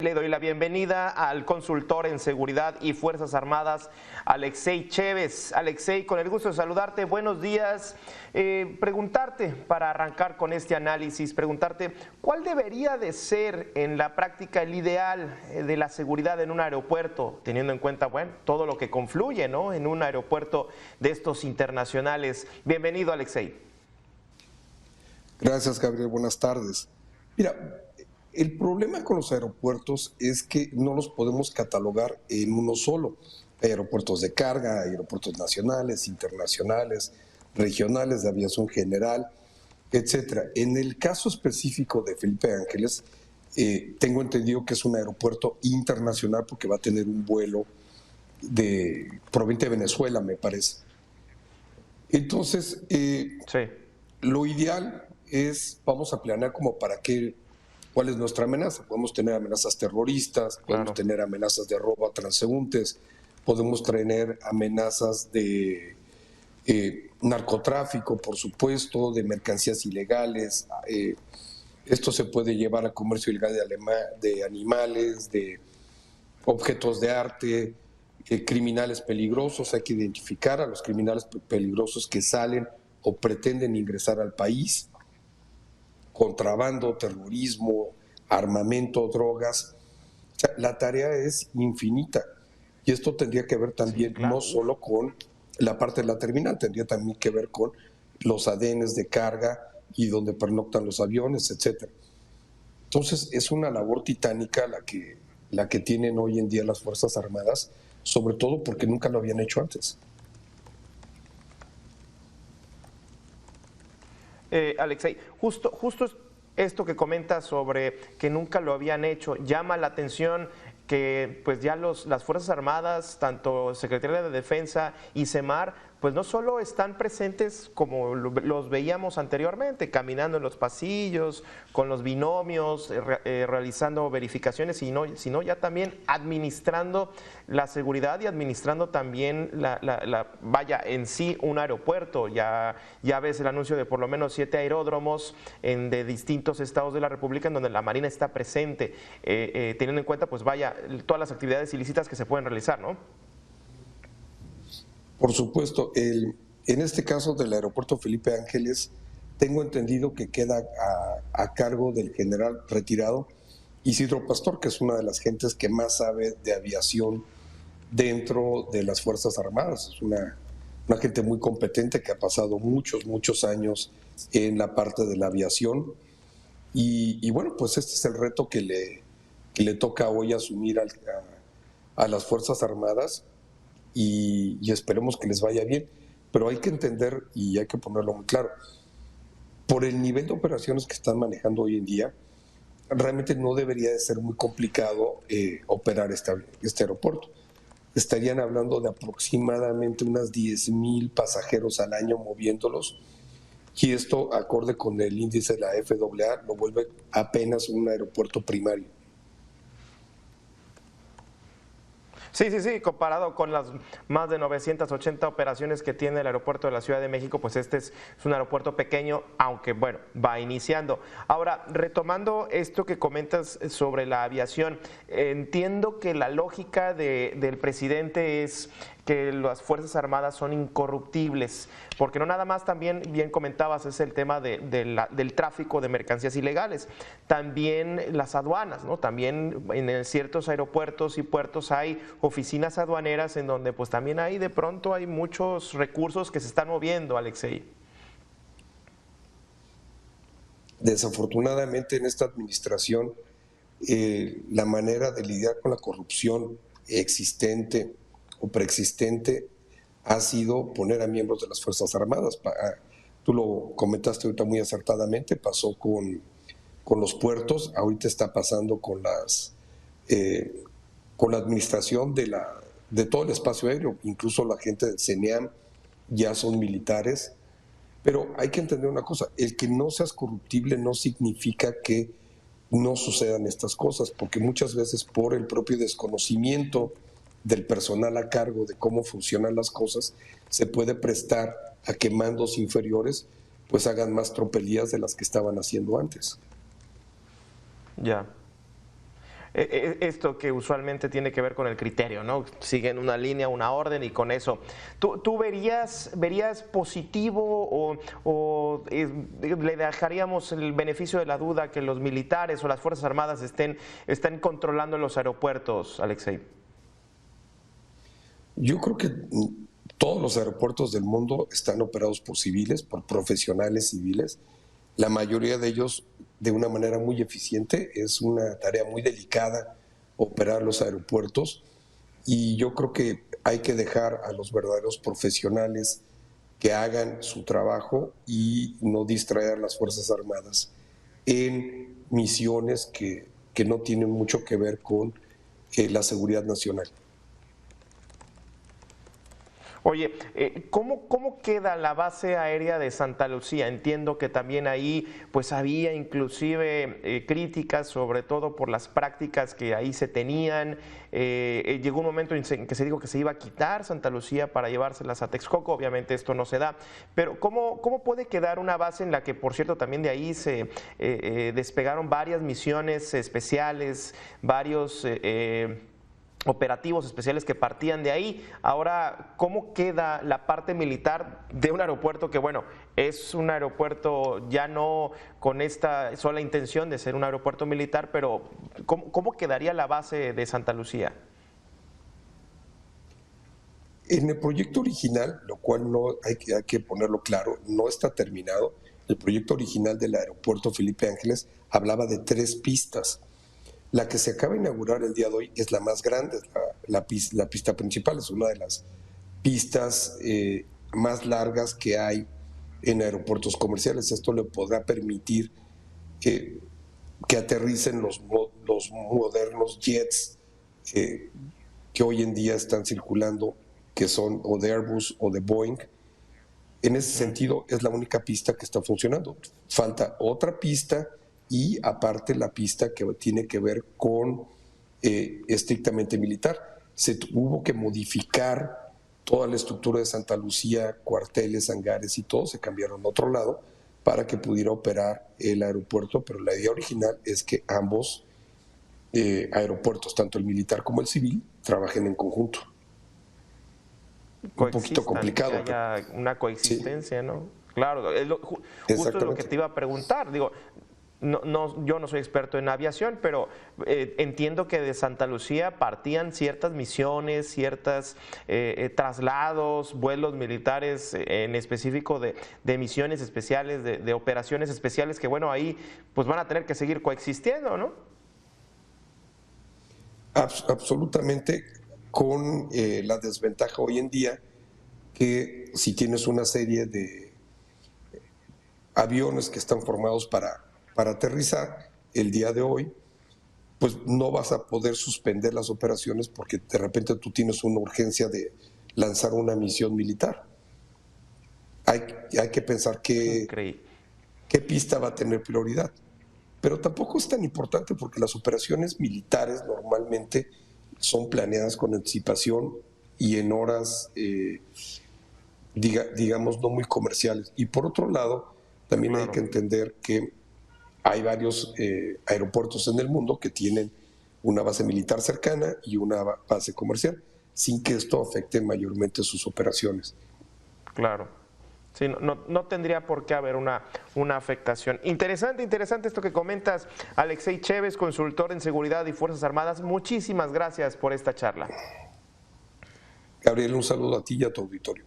Le doy la bienvenida al consultor en seguridad y Fuerzas Armadas, Alexei Chévez. Alexei, con el gusto de saludarte, buenos días. Preguntarte, para arrancar con este análisis, preguntarte, ¿cuál debería de ser en la práctica el ideal de la seguridad en un aeropuerto, teniendo en cuenta, bueno, todo lo que confluye, ¿no?, en un aeropuerto de estos internacionales? Bienvenido, Alexei. Gracias, Gabriel. Buenas tardes. Mira, el problema con los aeropuertos es que no los podemos catalogar en uno solo. Hay aeropuertos de carga, hay aeropuertos nacionales, internacionales, regionales, de aviación general, etcétera. En el caso específico de Felipe Ángeles, tengo entendido que es un aeropuerto internacional porque va a tener un vuelo proveniente de Venezuela, me parece. Entonces, Sí. lo ideal es, vamos a planear como para qué, cuál es nuestra amenaza. Podemos tener amenazas terroristas, podemos Claro. tener amenazas de robo a transeúntes, podemos tener amenazas de narcotráfico, por supuesto, de mercancías ilegales. Esto se puede llevar a comercio ilegal de animales, de objetos de arte, criminales peligrosos. Hay que identificar a los criminales peligrosos que salen o pretenden ingresar al país, contrabando, terrorismo, armamento, drogas. O sea, la tarea es infinita y esto tendría que ver Sí, también no claro. solo con la parte de la terminal, tendría también que ver con los adenes de carga y donde pernoctan los aviones, etcétera. Entonces es una labor titánica la que tienen hoy en día las Fuerzas Armadas, sobre todo porque nunca lo habían hecho antes. Alexei, justo esto que comentas sobre que nunca lo habían hecho, llama la atención que pues ya las Fuerzas Armadas, tanto Secretaría de Defensa y SEMAR, pues no solo están presentes como los veíamos anteriormente, caminando en los pasillos, con los binomios, realizando verificaciones, sino ya también administrando la seguridad y administrando también vaya, en sí un aeropuerto. Ya ves el anuncio de por lo menos 7 aeródromos de distintos estados de la República en donde la Marina está presente, teniendo en cuenta, pues vaya, todas las actividades ilícitas que se pueden realizar, ¿no? Por supuesto, en este caso del aeropuerto Felipe Ángeles, tengo entendido que queda a cargo del general retirado Isidro Pastor, que es una de las gentes que más sabe de aviación dentro de las Fuerzas Armadas. Es una gente muy competente que ha pasado muchos años en la parte de la aviación. Y bueno, pues este es el reto que le toca hoy asumir a las Fuerzas Armadas y esperemos que les vaya bien. Pero hay que entender y hay que ponerlo muy claro. Por el nivel de operaciones que están manejando hoy en día, realmente no debería de ser muy complicado operar este aeropuerto. Estarían hablando de aproximadamente unas 10,000 pasajeros al año moviéndolos, y esto, acorde con el índice de la FAA, lo vuelve apenas un aeropuerto primario. Sí, comparado con las más de 980 operaciones que tiene el aeropuerto de la Ciudad de México, pues este es un aeropuerto pequeño, aunque bueno, va iniciando. Ahora, retomando esto que comentas sobre la aviación, entiendo que la lógica del presidente es que las Fuerzas Armadas son incorruptibles, porque no nada más, también bien comentabas, es el tema del tráfico de mercancías ilegales, también las aduanas, ¿no? También en ciertos aeropuertos y puertos hay oficinas aduaneras en donde pues también de pronto hay muchos recursos que se están moviendo, Alexei. Desafortunadamente en esta administración, la manera de lidiar con la corrupción existente o preexistente ha sido poner a miembros de las Fuerzas Armadas. Tú lo comentaste ahorita muy acertadamente, pasó con los puertos, ahorita está pasando con la administración de todo el espacio aéreo, incluso la gente del CENEAM ya son militares. Pero hay que entender una cosa, el que no seas corruptible no significa que no sucedan estas cosas, porque muchas veces por el propio desconocimiento del personal a cargo de cómo funcionan las cosas, se puede prestar a que mandos inferiores pues hagan más tropelías de las que estaban haciendo antes. Ya. esto que usualmente tiene que ver con el criterio, ¿no? Siguen una línea, una orden y con eso. ¿Tú verías positivo o le dejaríamos el beneficio de la duda que los militares o las Fuerzas Armadas estén controlando los aeropuertos, Alexei? Yo creo que todos los aeropuertos del mundo están operados por civiles, por profesionales civiles. La mayoría de ellos de una manera muy eficiente. Es una tarea muy delicada operar los aeropuertos y yo creo que hay que dejar a los verdaderos profesionales que hagan su trabajo y no distraer a las Fuerzas Armadas en misiones que no tienen mucho que ver con la seguridad nacional. Oye, ¿cómo queda la base aérea de Santa Lucía? Entiendo que también ahí pues había inclusive críticas, sobre todo por las prácticas que ahí se tenían. Llegó un momento en que se dijo que se iba a quitar Santa Lucía para llevárselas a Texcoco, obviamente esto no se da, pero ¿cómo puede quedar una base en la que, por cierto, también de ahí se despegaron varias misiones especiales, varios operativos especiales que partían de ahí? Ahora, ¿cómo queda la parte militar de un aeropuerto que, bueno, es un aeropuerto ya no con esta sola intención de ser un aeropuerto militar, pero ¿cómo quedaría la base de Santa Lucía? En el proyecto original, lo cual no hay que ponerlo claro, no está terminado. El proyecto original del aeropuerto Felipe Ángeles hablaba de 3 pistas. La que se acaba de inaugurar el día de hoy es la más grande, la pista principal, es una de las pistas más largas que hay en aeropuertos comerciales. Esto le podrá permitir que aterricen los modernos jets que hoy en día están circulando, que son o de Airbus o de Boeing. En ese sentido, es la única pista que está funcionando. Falta otra pista y aparte la pista que tiene que ver con estrictamente militar. Se tuvo que modificar toda la estructura de Santa Lucía, cuarteles, hangares y todo, se cambiaron a otro lado para que pudiera operar el aeropuerto, pero la idea original es que ambos aeropuertos, tanto el militar como el civil, trabajen en conjunto. Un poquito complicado. Que haya una coexistencia, sí, ¿no? Claro, es justo lo que te iba a preguntar. Digo, yo no soy experto en aviación, pero entiendo que de Santa Lucía partían ciertas misiones, ciertos traslados, vuelos militares en específico de misiones especiales, de operaciones especiales que, bueno, ahí pues van a tener que seguir coexistiendo, ¿no? Absolutamente, con la desventaja hoy en día que si tienes una serie de aviones que están formados para aterrizar el día de hoy, pues no vas a poder suspender las operaciones porque de repente tú tienes una urgencia de lanzar una misión militar. Hay que pensar qué pista va a tener prioridad. Pero tampoco es tan importante porque las operaciones militares normalmente son planeadas con anticipación y en horas, digamos, no muy comerciales. Y por otro lado, también hay que entender que hay varios aeropuertos en el mundo que tienen una base militar cercana y una base comercial, sin que esto afecte mayormente sus operaciones. Claro. Sí, no tendría por qué haber una afectación. Interesante esto que comentas, Alexei Chévez, consultor en seguridad y Fuerzas Armadas. Muchísimas gracias por esta charla. Gabriel, un saludo a ti y a tu auditorio.